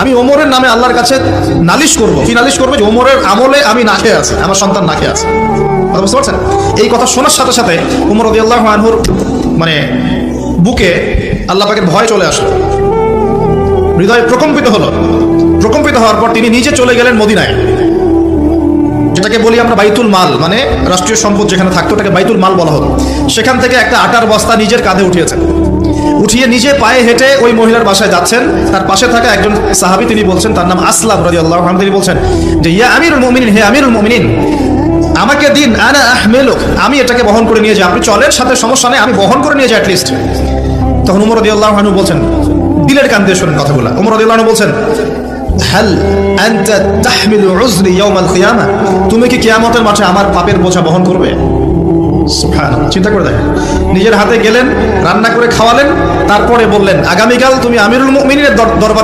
আমি ওমরের নামে আল্লাহর কাছে নালিশ করব। কি নালিশ করবো? যে ওমরের আমলে আমি না খেয়ে আছি, আমার সন্তান না খেয়ে আছে। কথা বুঝতে পারছেন? এই কথা শোনার সাথে সাথে ওমর রাদিয়াল্লাহু আনহুর মানে বুকে আল্লাহ পাকের ভয় চলে আসলো, হৃদয় প্রকম্পিত হলো। প্রকম্পিত হওয়ার পর তিনি নিজে চলে গেলেন মদিনায়, যেটাকে বলি আমরা বাইতুল মাল, মানে রাষ্ট্রীয় সম্পদ যেখানে থাকতো ওটাকে বাইতুল মাল বলা হতো। সেখান থেকে একটা আটার বস্তা নিজের কাঁধে উঠিয়েছেন, উঠিয়ে নিজে পায়ে হেঁটে ওই মহিলার বাসায় যাচ্ছেন। তার পাশে থাকা একজন সাহাবী, তিনি বলছেন, তার নাম আসলাম রাদিয়াল্লাহু আনহু, তিনি বলছেন যে ইয়া আমিরুল মুমিনিন, হে আমিরুল মুমিনিন, আমাকে দিন, আনা আহমিলুক, আমি এটাকে বহন করে নিয়ে যাই। আপনি চলেন, সাথে সমস্যা নেই, আমি বহন করে নিয়ে যাই অ্যাটলিস্ট। তখন ওমর রাদিয়াল্লাহু আনহু বলছেন, দিলের কান দিয়ে শোনেন কথাগুলো, ওমর রাদিয়াল্লাহু আনহু বলছেন, হাল আনতা তাহমিলু উযরি ইয়াউমাল কিয়ামা, তুমি কি কিয়ামতের মাঠে আমার পাপের বোঝা বহন করবে? সুবহানাল্লাহ, চিন্তা করে দেখেন। নিজের হাতে গেলেন, রান্না করে খাওয়ালেন, তারপরে বললেন আগামীকাল তুমি আমিরুল মুমিনিনের দরবারে